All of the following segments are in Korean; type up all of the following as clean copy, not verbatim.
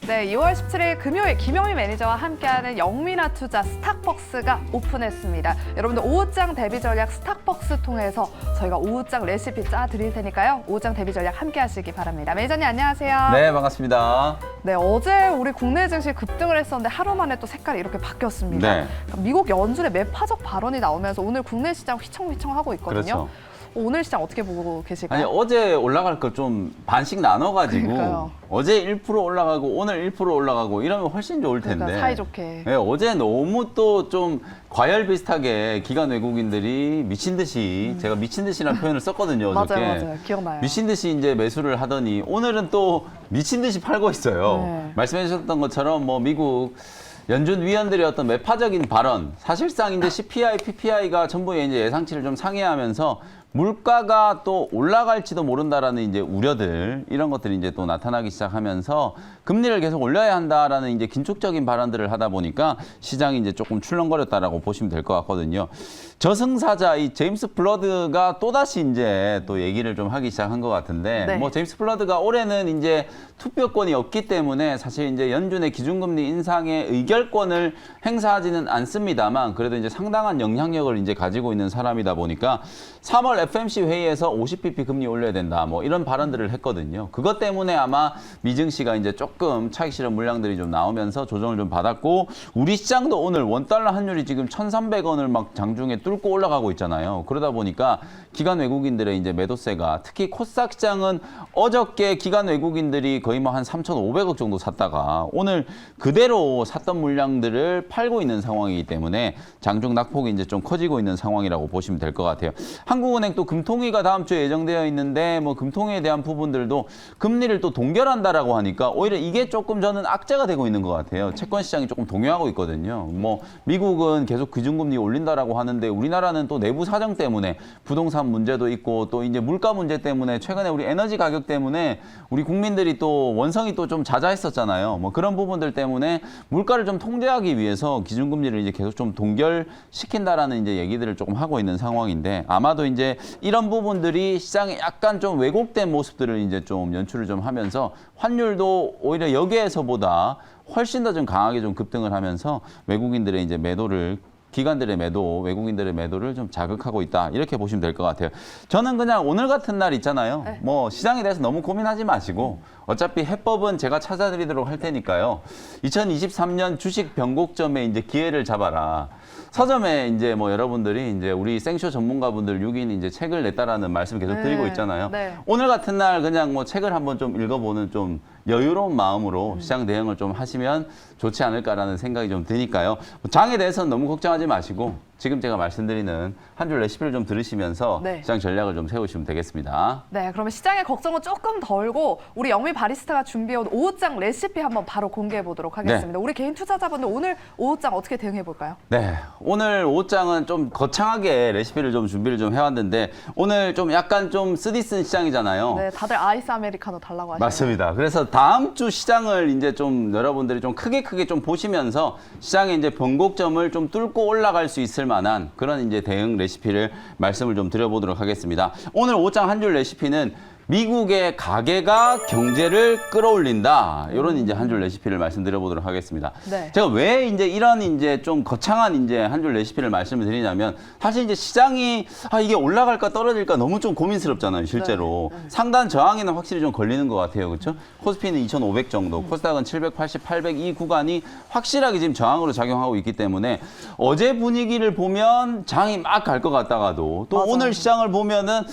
네, 2월 17일 금요일 김영미 매니저와 함께하는 영미나 투자 스탁벅스가 오픈했습니다. 여러분들 오후장 대비 전략 스탁벅스 통해서 저희가 오후장 레시피 짜드릴 테니까요. 오후장 대비 전략 함께하시기 바랍니다. 매니저님 안녕하세요. 네, 반갑습니다. 네, 어제 우리 국내 증시 급등을 했었는데 하루 만에 또 색깔이 이렇게 바뀌었습니다. 네. 미국 연준의 매파적 발언이 나오면서 오늘 국내 시장 휘청휘청하고 있거든요. 그렇죠. 오늘 시장 어떻게 보고 계실까요? 아니, 어제 올라갈 걸 좀 반씩 나눠가지고 그러니까요. 어제 1% 올라가고 오늘 1% 올라가고 이러면 훨씬 좋을 텐데. 그러니까 사이좋게. 네, 어제 너무 또 좀 과열 비슷하게 기관 외국인들이 미친 듯이 제가 미친 듯이라는 표현을 썼거든요. 어저께. 맞아요. 기억나요. 미친 듯이 이제 매수를 하더니 오늘은 또 미친 듯이 팔고 있어요. 네. 말씀해 주셨던 것처럼 뭐 미국 연준 위원들의 어떤 매파적인 발언, 사실상 이제 CPI, PPI가 전부 이제 예상치를 좀 상회하면서 물가가 또 올라갈지도 모른다라는 이제 우려들 이런 것들이 이제 또 나타나기 시작하면서 금리를 계속 올려야 한다라는 이제 긴축적인 발언들을 하다 보니까 시장이 이제 조금 출렁거렸다라고 보시면 될 것 같거든요. 저승사자 이 제임스 블러드가 또다시 이제 또 얘기를 좀 하기 시작한 것 같은데 네. 뭐 제임스 블러드가 올해는 이제 투표권이 없기 때문에 사실 이제 연준의 기준금리 인상의 의결권을 행사하지는 않습니다만 그래도 이제 상당한 영향력을 이제 가지고 있는 사람이다 보니까 3월 FMC 회의에서 50bp 금리 올려야 된다 뭐 이런 발언들을 했거든요. 그것 때문에 아마 미증시가 이제 조금 차익 실현 물량들이 좀 나오면서 조정을 좀 받았고 우리 시장도 오늘 원달러 환율이 지금 1,300원을 막 장중에 뚫고 올라가고 있잖아요. 그러다 보니까 기관 외국인들의 이제 매도세가 특히 코스닥 시장은 어저께 기관 외국인들이 거의 뭐 한 3,500억 정도 샀다가 오늘 그대로 샀던 물량들을 팔고 있는 상황이기 때문에 장중 낙폭이 이제 좀 커지고 있는 상황이라고 보시면 될 것 같아요. 한국은행 또 금통위가 다음 주에 예정되어 있는데 뭐 금통위에 대한 부분들도 금리를 또 동결한다라고 하니까 오히려 이게 조금 저는 악재가 되고 있는 것 같아요. 채권 시장이 조금 동요하고 있거든요. 뭐 미국은 계속 기준금리 올린다라고 하는데 우리나라는 또 내부 사정 때문에 부동산 문제도 있고 또 이제 물가 문제 때문에 최근에 우리 에너지 가격 때문에 우리 국민들이 또 원성이 또 좀 자자했었잖아요. 뭐 그런 부분들 때문에 물가를 좀 통제하기 위해서 기준금리를 이제 계속 좀 동결시킨다라는 이제 얘기들을 조금 하고 있는 상황인데 아마도 이제 이런 부분들이 시장에 약간 좀 왜곡된 모습들을 이제 좀 연출을 좀 하면서 환율도 오히려 여기에서보다 훨씬 더 좀 강하게 좀 급등을 하면서 외국인들의 이제 매도를 기관들의 매도, 외국인들의 매도를 좀 자극하고 있다. 이렇게 보시면 될 것 같아요. 저는 그냥 오늘 같은 날 있잖아요. 네. 뭐 시장에 대해서 너무 고민하지 마시고 어차피 해법은 제가 찾아드리도록 할 테니까요. 2023년 주식 변곡점에 이제 기회를 잡아라. 서점에 이제 뭐 여러분들이 이제 우리 생쇼 전문가분들 6인 이제 책을 냈다라는 말씀 계속 드리고 있잖아요. 네. 오늘 같은 날 그냥 뭐 책을 한번 좀 읽어보는 좀 여유로운 마음으로 시장 대응을 좀 하시면 좋지 않을까라는 생각이 좀 드니까요. 장에 대해서는 너무 걱정하지 마시고 지금 제가 말씀드리는 한 줄 레시피를 좀 들으시면서 네. 시장 전략을 좀 세우시면 되겠습니다. 네, 그러면 시장의 걱정은 조금 덜고 우리 영미 바리스타가 준비해온 오후장 레시피 한번 바로 공개해 보도록 하겠습니다. 우리 개인 투자자분들 오늘 오후장 어떻게 대응해 볼까요? 네, 오늘 오후장은 좀 거창하게 레시피를 좀 준비를 좀 해왔는데 오늘 좀 약간 좀 쓰디쓴 시장이잖아요. 네, 다들 아이스 아메리카노 달라고 하시네요. 맞습니다. 그래서 다음 주 시장을 이제 좀 여러분들이 좀 크게 좀 보시면서 시장의 이제 변곡점을 좀 뚫고 올라갈 수 있을 만한 그런 이제 대응 레시피를 말씀을 좀 드려보도록 하겠습니다. 오늘 오후장 한 줄 레시피는 미국의 가계가 경제를 끌어올린다. 이런 이제 한 줄 레시피를 말씀드려보도록 하겠습니다. 네. 제가 왜 이제 이런 이제 좀 거창한 이제 한 줄 레시피를 말씀을 드리냐면 사실 이제 시장이 이게 올라갈까 떨어질까 너무 좀 고민스럽잖아요, 실제로. 상단 저항에는 확실히 좀 걸리는 것 같아요. 그렇죠? 코스피는 2,500 정도, 코스닥은 780, 800 이 구간이 확실하게 지금 저항으로 작용하고 있기 때문에 어제 분위기를 보면 장이 막 갈 것 같다가도 또 맞아요. 오늘 시장을 보면은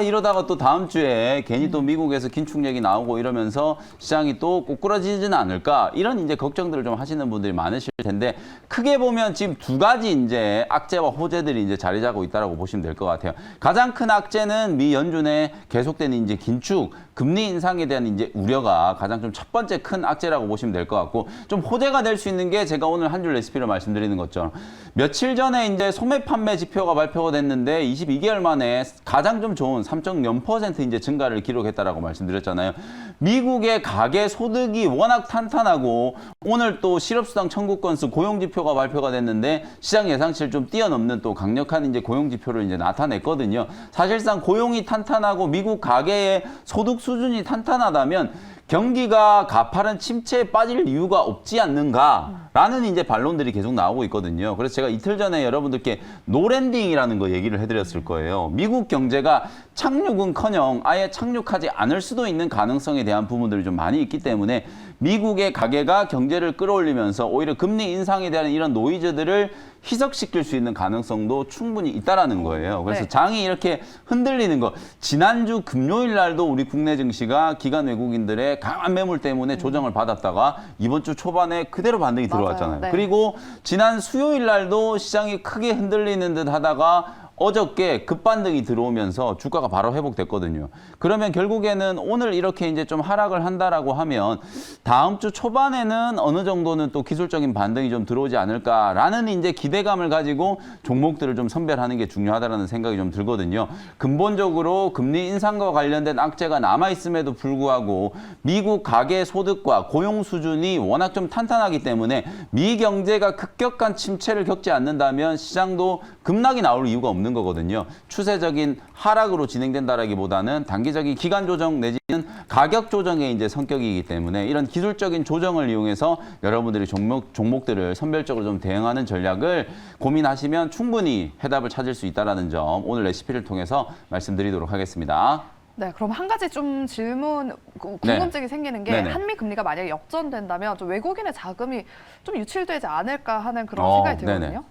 이러다가 또 다음 주에 괜히 또 미국에서 긴축 얘기 나오고 이러면서 시장이 또 꼬꾸라지지는 않을까 이런 이제 걱정들을 좀 하시는 분들이 많으실 텐데 크게 보면 지금 두 가지 이제 악재와 호재들이 이제 자리 잡고 있다라고 보시면 될 것 같아요. 가장 큰 악재는 미 연준의 계속되는 이제 긴축 금리 인상에 대한 이제 우려가 가장 좀 첫 번째 큰 악재라고 보시면 될 것 같고 좀 호재가 될 수 있는 게 제가 오늘 한 줄 레시피로 말씀드리는 것처럼 며칠 전에 이제 소매 판매 지표가 발표가 됐는데 22개월 만에 가장 좀 좋은 3.0% 이제 증가를 기록했다라고 말씀드렸잖아요. 미국의 가계 소득이 워낙 탄탄하고 오늘 또 실업수당 청구 건수 고용 지표가 발표가 됐는데 시장 예상치를 좀 뛰어넘는 또 강력한 이제 고용 지표를 이제 나타냈거든요. 사실상 고용이 탄탄하고 미국 가계의 소득 수준이 탄탄하다면 경기가 가파른 침체에 빠질 이유가 없지 않는가라는 이제 반론들이 계속 나오고 있거든요. 그래서 제가 이틀 전에 여러분들께 노랜딩이라는 거 얘기를 해드렸을 거예요. 미국 경제가 착륙은커녕 아예 착륙하지 않을 수도 있는 가능성에 대한 부분들이 좀 많이 있기 때문에 미국의 가계가 경제를 끌어올리면서 오히려 금리 인상에 대한 이런 노이즈들을 희석시킬 수 있는 가능성도 충분히 있다라는 거예요. 그래서 네. 장이 이렇게 흔들리는 거. 지난주 금요일 날도 우리 국내 증시가 기관 외국인들의 강한 매물 때문에 조정을 받았다가 이번 주 초반에 그대로 반등이 맞아요. 들어왔잖아요. 네. 그리고 지난 수요일 날도 시장이 크게 흔들리는 듯 하다가 어저께 급반등이 들어오면서 주가가 바로 회복됐거든요. 그러면 결국에는 오늘 이렇게 이제 좀 하락을 한다라고 하면 다음 주 초반에는 어느 정도는 또 기술적인 반등이 좀 들어오지 않을까라는 이제 기대감을 가지고 종목들을 좀 선별하는 게 중요하다라는 생각이 좀 들거든요. 근본적으로 금리 인상과 관련된 악재가 남아있음에도 불구하고 미국 가계 소득과 고용 수준이 워낙 좀 탄탄하기 때문에 미 경제가 급격한 침체를 겪지 않는다면 시장도 급락이 나올 이유가 없는 거거든요. 추세적인 하락으로 진행된다라기보다는 단기적인 기간 조정 내지는 가격 조정의 이제 성격이기 때문에 이런 기술적인 조정을 이용해서 여러분들이 종목들을 선별적으로 좀 대응하는 전략을 고민하시면 충분히 해답을 찾을 수 있다는 점 오늘 레시피를 통해서 말씀드리도록 하겠습니다. 네, 그럼 한 가지 좀 궁금증이 생기는 게 네네. 한미 금리가 만약에 역전된다면 좀 외국인의 자금이 좀 유출되지 않을까 하는 그런 생각이 네네. 들거든요.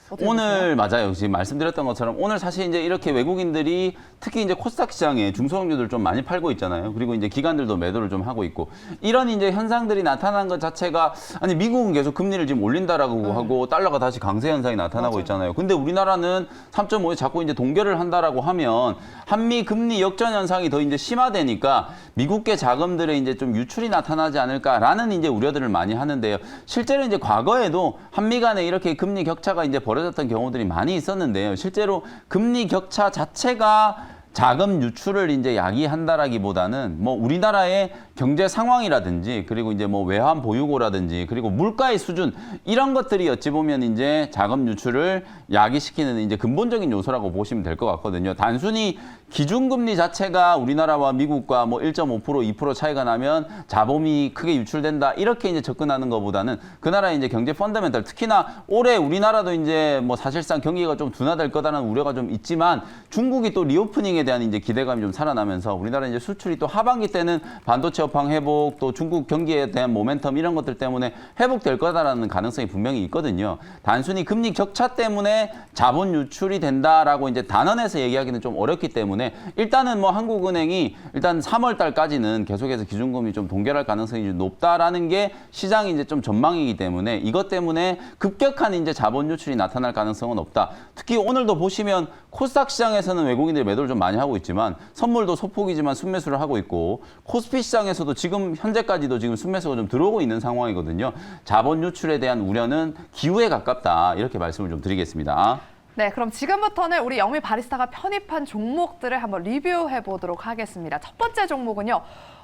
어떻게 보세요? 오늘 맞아요. 지금 말씀드렸던 것처럼 오늘 사실 이제 이렇게 외국인들이 특히 이제 코스닥 시장에 중소형주들 좀 많이 팔고 있잖아요. 그리고 이제 기관들도 매도를 좀 하고 있고 이런 이제 현상들이 나타난 것 자체가 아니 미국은 계속 금리를 지금 올린다라고 하고 달러가 다시 강세 현상이 나타나고 맞아요. 있잖아요. 근데 우리나라는 3.5에 자꾸 이제 동결을 한다라고 하면 한미 금리 역전 현상이 더 이제 심화되니까 미국계 자금들의 이제 좀 유출이 나타나지 않을까라는 이제 우려들을 많이 하는데요. 실제로 이제 과거에도 한미 간에 이렇게 금리 격차가 이제 벌어졌던 경우들이 많이 있었는데요. 실제로 금리 격차 자체가 자금 유출을 이제 야기한다라기보다는 뭐 우리나라의 경제 상황이라든지 그리고 이제 뭐 외환 보유고라든지 그리고 물가의 수준 이런 것들이 어찌 보면 이제 자금 유출을 야기시키는 이제 근본적인 요소라고 보시면 될 것 같거든요. 단순히 기준금리 자체가 우리나라와 미국과 뭐 1.5%, 2% 차이가 나면 자본이 크게 유출된다 이렇게 이제 접근하는 것보다는 그 나라의 이제 경제 펀더멘털 특히나 올해 우리나라도 이제 뭐 사실상 경기가 좀 둔화될 거다라는 우려가 좀 있지만 중국이 또 리오프닝에 대한 이제 기대감이 좀 살아나면서 우리나라 이제 수출이 또 하반기 때는 반도체 업황 회복 또 중국 경기에 대한 모멘텀 이런 것들 때문에 회복될 거다라는 가능성이 분명히 있거든요. 단순히 금리 격차 때문에 자본 유출이 된다라고 이제 단언해서 얘기하기는 좀 어렵기 때문에 일단은 뭐 한국은행이 일단 3월 달까지는 계속해서 기준금리 좀 동결할 가능성이 좀 높다라는 게 시장이 이제 좀 전망이기 때문에 이것 때문에 급격한 이제 자본 유출이 나타날 가능성은 없다. 특히 오늘도 보시면 코스닥 시장에서는 외국인들이 매도를 좀 많이 하고 있지만 선물도 소폭이지만 순매수를 하고 있고 코스피 시장에서도 지금 현재까지도 지금 순매수가 좀 들어오고 있는 상황이거든요. 자본 유출에 대한 우려는 기우에 가깝다. 이렇게 말씀을 좀 드리겠습니다. 네, 그럼 지금부터는 우리 영미 바리스타가 편입한 종목들을 한번 리뷰해 보도록 하겠습니다. 첫 번째 종목은요.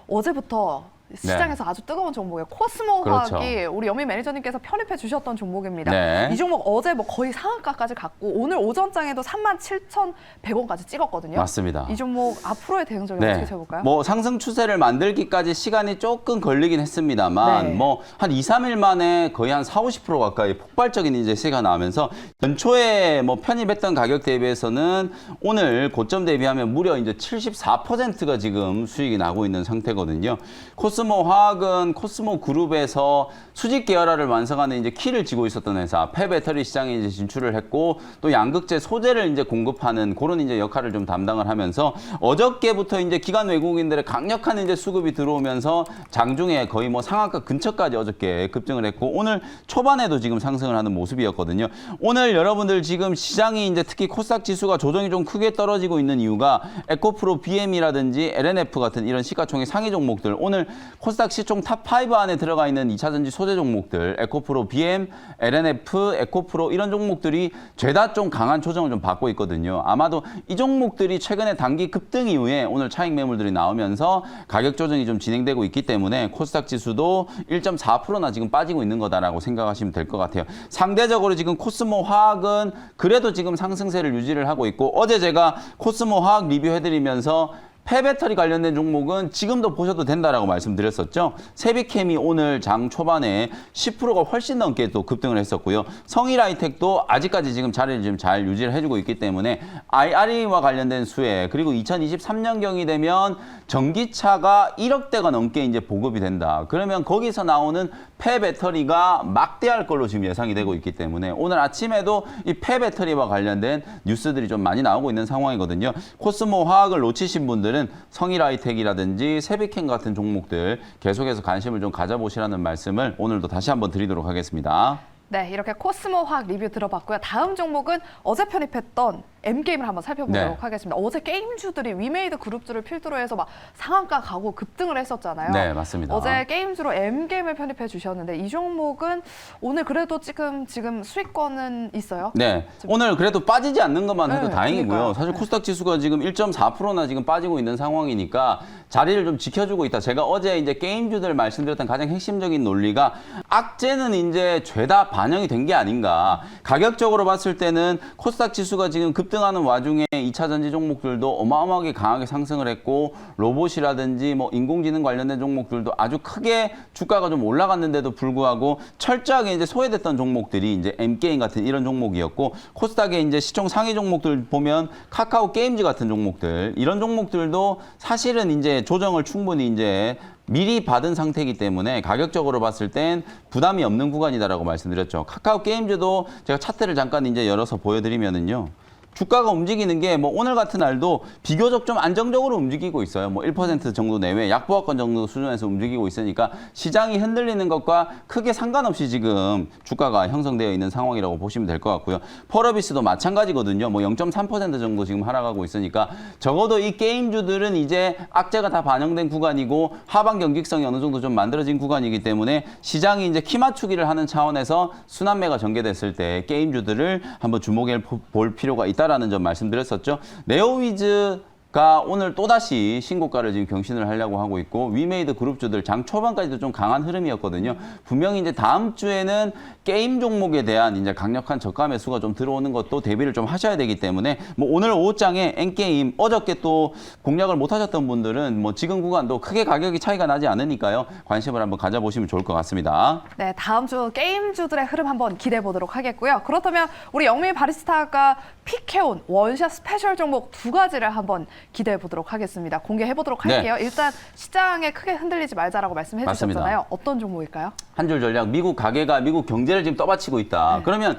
어제부터 시장에서 아주 뜨거운 종목이에요. 코스모 그렇죠. 화학이 우리 영미 매니저님께서 편입해 주셨던 종목입니다. 네. 이 종목 어제 뭐 거의 상한가까지 갔고 오늘 오전장에도 37,100원까지 찍었거든요. 맞습니다. 이 종목 앞으로의 대응 전략 어떻게 세볼까요? 뭐 상승 추세를 만들기까지 시간이 조금 걸리긴 했습니다만 네. 뭐 한 2, 3일 만에 거의 한 4, 50% 가까이 폭발적인 이제 시세가 나면서 연초에 뭐 편입했던 가격 대비해서는 오늘 고점 대비하면 무려 이제 74%가 지금 수익이 나고 있는 상태거든요. 코스모 화학은 코스모 그룹에서 수직 계열화를 완성하는 이제 키를 쥐고 있었던 회사, 폐배터리 시장에 이제 진출을 했고 또 양극재 소재를 이제 공급하는 그런 이제 역할을 좀 담당을 하면서 어저께부터 이제 기관 외국인들의 강력한 이제 수급이 들어오면서 장중에 거의 뭐 상한가 근처까지 어저께 급등을 했고 오늘 초반에도 지금 상승을 하는 모습이었거든요. 오늘 여러분들 지금 시장이 이제 특히 코스닥 지수가 조정이 좀 크게 떨어지고 있는 이유가 에코프로 BM이라든지 LNF 같은 이런 시가총액 상위 종목들 오늘 코스닥 시총 탑5 안에 들어가 있는 2차전지 소재 종목들 에코프로 BM, LNF, 에코프로 이런 종목들이 죄다 좀 강한 조정을 좀 받고 있거든요. 아마도 이 종목들이 최근에 단기 급등 이후에 오늘 차익 매물들이 나오면서 가격 조정이 좀 진행되고 있기 때문에 코스닥 지수도 1.4%나 지금 빠지고 있는 거다라고 생각하시면 될 것 같아요. 상대적으로 지금 코스모 화학은 그래도 지금 상승세를 유지를 하고 있고 어제 제가 코스모 화학 리뷰해드리면서 폐배터리 관련된 종목은 지금도 보셔도 된다라고 말씀드렸었죠. 세비캠이 오늘 장 초반에 10%가 훨씬 넘게 또 급등을 했었고요. 성일하이텍도 아직까지 지금 자리를 좀 잘 유지를 해주고 있기 때문에 IRA와 관련된 수혜, 그리고 2023년경이 되면 전기차가 1억 대가 넘게 이제 보급이 된다. 그러면 거기서 나오는 폐배터리가 막대할 걸로 지금 예상이 되고 있기 때문에 오늘 아침에도 이 폐배터리와 관련된 뉴스들이 좀 많이 나오고 있는 상황이거든요. 코스모 화학을 놓치신 분들은 성일하이텍이라든지 세비캠 같은 종목들 계속해서 관심을 좀 가져보시라는 말씀을 오늘도 다시 한번 드리도록 하겠습니다. 네, 이렇게 코스모 화학 리뷰 들어봤고요. 다음 종목은 어제 편입했던 M게임을 한번 살펴보도록 네. 하겠습니다. 어제 게임주들이 위메이드 그룹주를 필두로 해서 막 상한가 가고 급등을 했었잖아요. 네, 맞습니다. 어제 게임주로 M게임을 편입해 주셨는데 이 종목은 오늘 그래도 지금 수익권은 있어요? 네, 오늘 그래도 빠지지 않는 것만 해도 네, 다행이고요. 그러니까요. 사실 네. 코스닥 지수가 지금 1.4%나 지금 빠지고 있는 상황이니까 자리를 좀 지켜주고 있다. 제가 어제 이제 게임주들 말씀드렸던 가장 핵심적인 논리가 악재는 이제 죄다 반영이 된 게 아닌가. 가격적으로 봤을 때는 코스닥 지수가 지금 급등하는 와중에 2차 전지 종목들도 어마어마하게 강하게 상승을 했고 로봇이라든지 뭐 인공지능 관련된 종목들도 아주 크게 주가가 좀 올라갔는데도 불구하고 철저하게 이제 소외됐던 종목들이 이제 M게임 같은 이런 종목이었고 코스닥의 이제 시총 상위 종목들 보면 카카오 게임즈 같은 종목들 이런 종목들도 사실은 이제 조정을 충분히 이제 미리 받은 상태이기 때문에 가격적으로 봤을 땐 부담이 없는 구간이다라고 말씀드렸죠. 카카오 게임즈도 제가 차트를 잠깐 이제 열어서 보여드리면은요. 주가가 움직이는 게 뭐 오늘 같은 날도 비교적 좀 안정적으로 움직이고 있어요. 뭐 1% 정도 내외 약보합권 정도 수준에서 움직이고 있으니까 시장이 흔들리는 것과 크게 상관없이 지금 주가가 형성되어 있는 상황이라고 보시면 될 것 같고요. 펄어비스도 마찬가지거든요. 뭐 0.3% 정도 지금 하락하고 있으니까 적어도 이 게임주들은 이제 악재가 다 반영된 구간이고 하방 경직성이 어느 정도 좀 만들어진 구간이기 때문에 시장이 이제 키 맞추기를 하는 차원에서 순환매가 전개됐을 때 게임주들을 한번 주목해 볼 필요가 있다. 라는 점 말씀드렸었죠. 네오위즈가 오늘 또다시 신고가를 지금 경신을 하려고 하고 있고 위메이드 그룹주들 장 초반까지도 좀 강한 흐름이었거든요. 분명히 이제 다음 주에는 게임 종목에 대한 이제 강력한 저가 매수가 좀 들어오는 것도 대비를 좀 하셔야 되기 때문에 뭐 오늘 오후장에 N게임 어저께 또 공략을 못 하셨던 분들은 뭐 지금 구간도 크게 가격이 차이가 나지 않으니까요. 관심을 한번 가져보시면 좋을 것 같습니다. 네, 다음 주 게임주들의 흐름 한번 기대해 보도록 하겠고요. 그렇다면 우리 영미 바리스타가 픽해온 원샷 스페셜 종목 두 가지를 한번 기대해 보도록 하겠습니다. 공개해 보도록 할게요. 일단 시장에 크게 흔들리지 말자라고 말씀해 주셨잖아요. 맞습니다. 어떤 종목일까요? 한 줄 전략, 미국 가계가 미국 경제를 지금 떠받치고 있다. 네. 그러면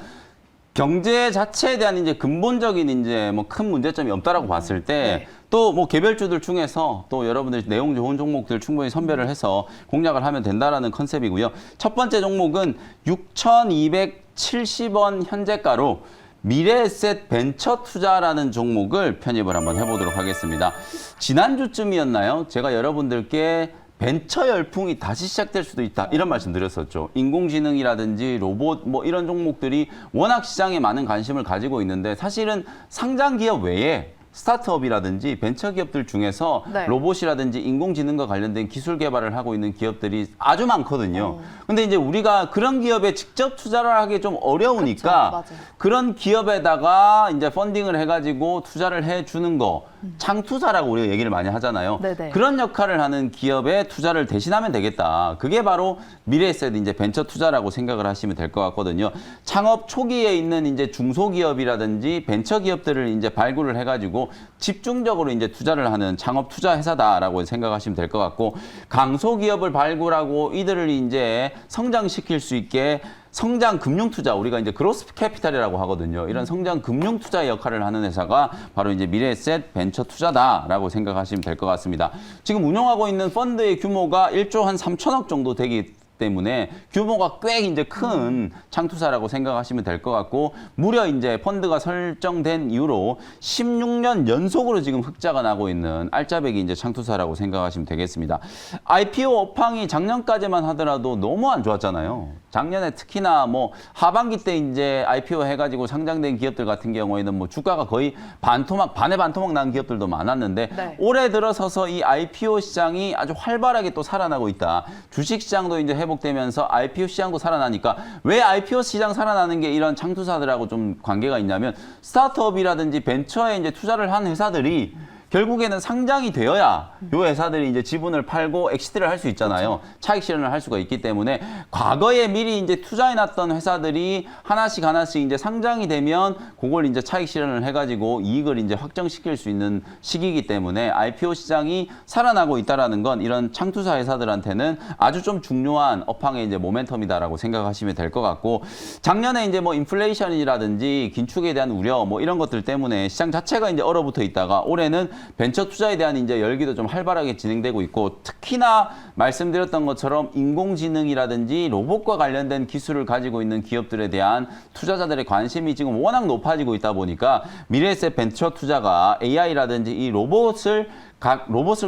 경제 자체에 대한 이제 근본적인 이제 뭐 큰 문제점이 없다라고 봤을 때 또 뭐 개별주들 중에서 또 여러분들이 내용 좋은 종목들 충분히 선별을 해서 공략을 하면 된다라는 컨셉이고요. 첫 번째 종목은 6,270원 현재가로 미래에셋 벤처 투자라는 종목을 편입을 한번 해보도록 하겠습니다. 지난주쯤이었나요? 제가 여러분들께 벤처 열풍이 다시 시작될 수도 있다. 이런 말씀 드렸었죠. 인공지능이라든지 로봇 뭐 이런 종목들이 워낙 시장에 많은 관심을 가지고 있는데 사실은 상장 기업 외에 스타트업이라든지 벤처기업들 중에서 네. 로봇이라든지 인공지능과 관련된 기술 개발을 하고 있는 기업들이 아주 많거든요. 근데 이제 우리가 그런 기업에 직접 투자를 하기 좀 어려우니까 그렇죠. 그런 기업에다가 이제 펀딩을 해가지고 투자를 해주는 거 창투사라고 우리가 얘기를 많이 하잖아요. 네네. 그런 역할을 하는 기업에 투자를 대신하면 되겠다. 그게 바로 미래에셋 이제 벤처 투자라고 생각을 하시면 될 것 같거든요. 창업 초기에 있는 이제 중소기업이라든지 벤처 기업들을 이제 발굴을 해가지고 집중적으로 이제 투자를 하는 창업 투자 회사다라고 생각하시면 될 것 같고 강소기업을 발굴하고 이들을 이제 성장시킬 수 있게 성장 금융 투자 우리가 이제 그로스 캐피탈이라고 하거든요. 이런 성장 금융 투자의 역할을 하는 회사가 바로 이제 미래에셋 벤처 투자다라고 생각하시면 될 것 같습니다. 지금 운영하고 있는 펀드의 규모가 1조 한 3천억 정도 되기 때문에 규모가 꽤 이제 큰 창투사라고 생각하시면 될 것 같고 무려 이제 펀드가 설정된 이후로 16년 연속으로 지금 흑자가 나고 있는 알짜배기 이제 창투사라고 생각하시면 되겠습니다. IPO 업황이 작년까지만 하더라도 너무 안 좋았잖아요. 작년에 특히나 뭐 하반기 때 이제 IPO 해가지고 상장된 기업들 같은 경우에는 뭐 주가가 거의 반의 반토막 난 기업들도 많았는데 네. 올해 들어서서 이 IPO 시장이 아주 활발하게 또 살아나고 있다. 주식 시장도 이제 회복되면서 IPO 시장도 살아나니까 왜 IPO 시장 살아나는 게 이런 창투사들하고 좀 관계가 있냐면 스타트업이라든지 벤처에 이제 투자를 한 회사들이 결국에는 상장이 되어야 요 회사들이 이제 지분을 팔고 엑시트를 할 수 있잖아요. 차익 실현을 할 수가 있기 때문에 과거에 미리 이제 투자해놨던 회사들이 하나씩 이제 상장이 되면 그걸 이제 차익 실현을 해가지고 이익을 이제 확정시킬 수 있는 시기이기 때문에 IPO 시장이 살아나고 있다라는 건 이런 창투사 회사들한테는 아주 좀 중요한 업황의 이제 모멘텀이다라고 생각하시면 될 것 같고, 작년에 이제 뭐 인플레이션이라든지 긴축에 대한 우려 뭐 이런 것들 때문에 시장 자체가 이제 얼어붙어 있다가 올해는 벤처 투자에 대한 이제 열기도 좀 활발하게 진행되고 있고, 특히나 말씀드렸던 것처럼 인공지능이라든지 로봇과 관련된 기술을 가지고 있는 기업들에 대한 투자자들의 관심이 지금 워낙 높아지고 있다 보니까 미래에셋 벤처 투자가 AI라든지 이 로봇을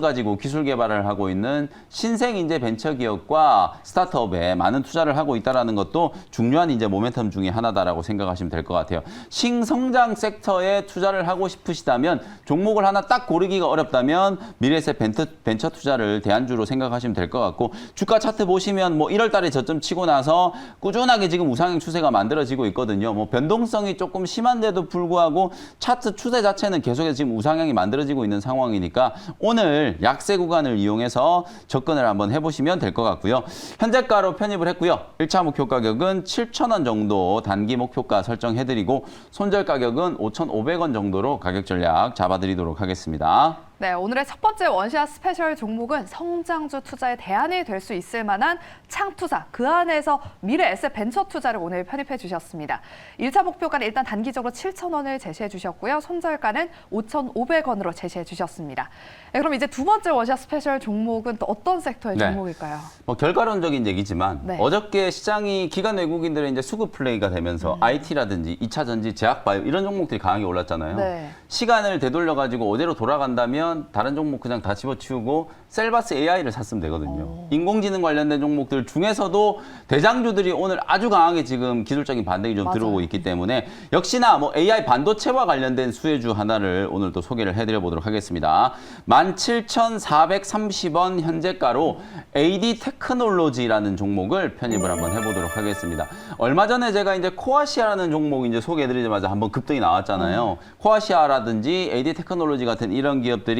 가지고 기술 개발을 하고 있는 신생 이제 벤처 기업과 스타트업에 많은 투자를 하고 있다는 것도 중요한 이제 모멘텀 중에 하나다라고 생각하시면 될 것 같아요. 신성장 섹터에 투자를 하고 싶으시다면, 종목을 하나 딱 고르기가 어렵다면 미래에셋 벤처 투자를 대안주로 생각하시면 될 것 같고, 주가 차트 보시면 뭐 1월 달에 저점 치고 나서 꾸준하게 지금 우상향 추세가 만들어지고 있거든요. 뭐 변동성이 조금 심한데도 불구하고 차트 추세 자체는 계속해서 지금 우상향이 만들어지고 있는 상황이니까 오늘 약세 구간을 이용해서 접근을 한번 해보시면 될 것 같고요. 현재가로 편입을 했고요. 1차 목표 가격은 7,000원 정도 단기 목표가 설정해드리고, 손절 가격은 5,500원 정도로 가격 전략 잡아드리도록 하겠습니다. 네, 오늘의 첫 번째 원샷 스페셜 종목은 성장주 투자의 대안이 될 수 있을 만한 창투사, 그 안에서 미래에셋 벤처 투자를 오늘 편입해 주셨습니다. 1차 목표가는 일단 단기적으로 7,000원을 제시해 주셨고요. 손절가는 5,500원으로 제시해 주셨습니다. 네, 그럼 이제 두 번째 원샷 스페셜 종목은 또 어떤 섹터의 종목일까요? 뭐 결과론적인 얘기지만 네. 어저께 시장이 기관 외국인들의 이제 수급 플레이가 되면서 IT라든지 2차 전지, 제약바이오 이런 종목들이 강하게 올랐잖아요. 네. 시간을 되돌려 가지고 어디로 돌아간다면 다른 종목 그냥 다 집어치우고 셀바스 AI를 샀으면 되거든요. 인공지능 관련된 종목들 중에서도 대장주들이 오늘 아주 강하게 지금 기술적인 반등이 좀 들어오고 있기 때문에 역시나 뭐 AI 반도체와 관련된 수혜주 하나를 오늘 또 소개를 해드려 보도록 하겠습니다. 17,430원 현재가로 AD 테크놀로지라는 종목을 편입을 한번 해보도록 하겠습니다. 얼마 전에 제가 이제 코아시아라는 종목 이제 소개해드리자마자 한번 급등이 나왔잖아요. 코아시아라든지 AD 테크놀로지 같은 이런 기업들이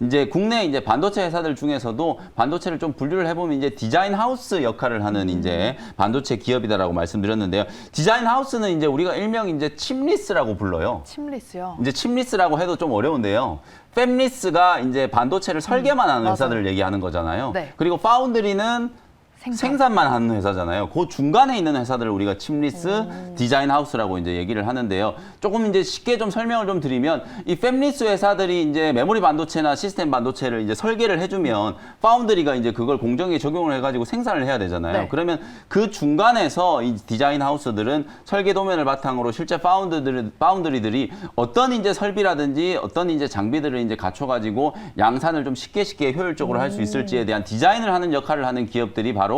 이제 국내 이제 반도체 회사들 중에서도 반도체를 좀 분류를 해보면 이제 디자인 하우스 역할을 하는 이제 반도체 기업이다라고 말씀드렸는데요. 디자인 하우스는 이제 우리가 일명 이제 칩리스라고 불러요. 칩리스요? 이제 칩리스라고 해도 좀 어려운데요. 팹리스가 이제 반도체를 설계만 하는 회사들을 얘기하는 거잖아요. 네. 그리고 파운드리는 생산만 하는 회사잖아요. 그 중간에 있는 회사들을 우리가 칩리스, 디자인 하우스라고 이제 얘기를 하는데요. 조금 이제 쉽게 좀 설명을 좀 드리면, 이 팹리스 회사들이 이제 메모리 반도체나 시스템 반도체를 이제 설계를 해주면 파운드리가 이제 그걸 공정에 적용을 해가지고 생산을 해야 되잖아요. 네. 그러면 그 중간에서 이 디자인 하우스들은 설계 도면을 바탕으로 실제 파운드리들이 어떤 이제 설비라든지 어떤 이제 장비들을 이제 갖춰가지고 양산을 좀 쉽게 효율적으로 할 수 있을지에 대한 디자인을 하는 역할을 하는 기업들이 바로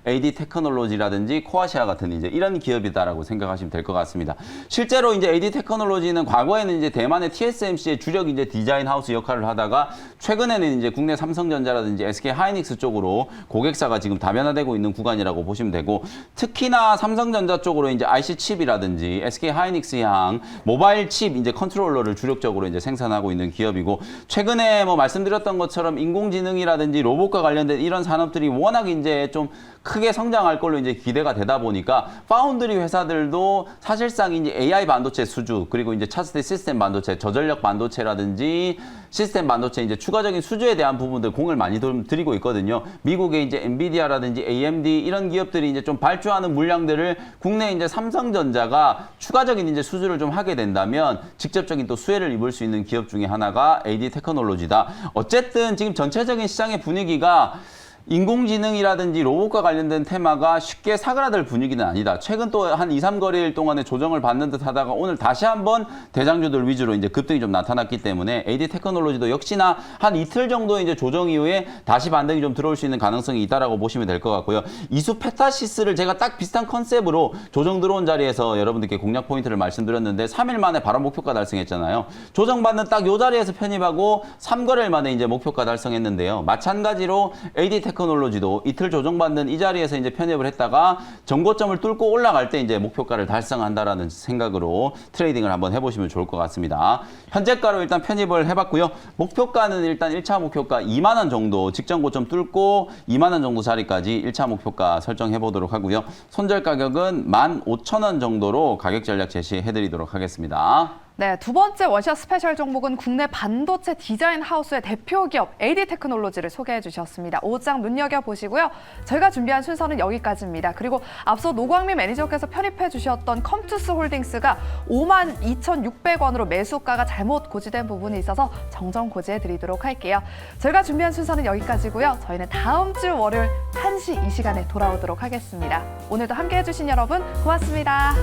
AD 테크놀로지라든지 코아시아 같은 이제 이런 기업이다라고 생각하시면 될 것 같습니다. 실제로 이제 AD 테크놀로지는 과거에는 이제 대만의 TSMC의 주력 이제 디자인 하우스 역할을 하다가 최근에는 이제 국내 삼성전자라든지 SK 하이닉스 쪽으로 고객사가 지금 다변화되고 있는 구간이라고 보시면 되고, 특히나 삼성전자 쪽으로 이제 IC 칩이라든지 SK 하이닉스향 모바일 칩 이제 컨트롤러를 주력적으로 이제 생산하고 있는 기업이고, 최근에 뭐 말씀드렸던 것처럼 인공지능이라든지 로봇과 관련된 이런 산업들이 워낙 이제 좀 크게 성장할 걸로 이제 기대가 되다 보니까 파운드리 회사들도 사실상 이제 AI 반도체 수주, 그리고 이제 차세대 시스템 반도체, 저전력 반도체라든지 시스템 반도체 이제 추가적인 수주에 대한 부분들 공을 많이 들이고 있거든요. 미국의 이제 엔비디아라든지 AMD 이런 기업들이 이제 좀 발주하는 물량들을 국내 이제 삼성전자가 추가적인 이제 수주를 좀 하게 된다면 직접적인 또 수혜를 입을 수 있는 기업 중에 하나가 AD 테크놀로지다. 어쨌든 지금 전체적인 시장의 분위기가 인공지능이라든지 로봇과 관련된 테마가 쉽게 사그라들 분위기는 아니다. 최근 또 한 2, 3거래일 동안에 조정을 받는 듯 하다가 오늘 다시 한번 대장주들 위주로 이제 급등이 좀 나타났기 때문에 AD 테크놀로지도 역시나 한 이틀 정도 이제 조정 이후에 다시 반등이 좀 들어올 수 있는 가능성이 있다라고 보시면 될 것 같고요. 이수 페타시스를 제가 딱 비슷한 컨셉으로 조정 들어온 자리에서 여러분들께 공략 포인트를 말씀드렸는데 3일 만에 바로 목표가 달성했잖아요. 조정받는 딱 이 자리에서 편입하고 3거래일 만에 이제 목표가 달성했는데요. 마찬가지로 AD 테크놀로지도 이틀 조정받는 이 자리에서 이제 편입을 했다가 정고점을 뚫고 올라갈 때 이제 목표가를 달성한다라는 생각으로 트레이딩을 한번 해보시면 좋을 것 같습니다. 현재가로 일단 편입을 해봤고요. 목표가는 일단 1차 목표가 2만 원 정도, 직전 고점 뚫고 2만 원 정도 자리까지 1차 목표가 설정해 보도록 하고요. 손절 가격은 15,000원 정도로 가격 전략 제시해 드리도록 하겠습니다. 네, 두 번째 원샷 스페셜 종목은 국내 반도체 디자인 하우스의 대표 기업 AD 테크놀로지를 소개해 주셨습니다. 5장 눈여겨보시고요. 저희가 준비한 순서는 여기까지입니다. 그리고 앞서 노광민 매니저께서 편입해 주셨던 컴투스 홀딩스가 52,600원으로 매수가가 잘못 고지된 부분이 있어서 정정 고지해 드리도록 할게요. 저희가 준비한 순서는 여기까지고요. 저희는 다음 주 월요일 1시 이 시간에 돌아오도록 하겠습니다. 오늘도 함께해 주신 여러분 고맙습니다.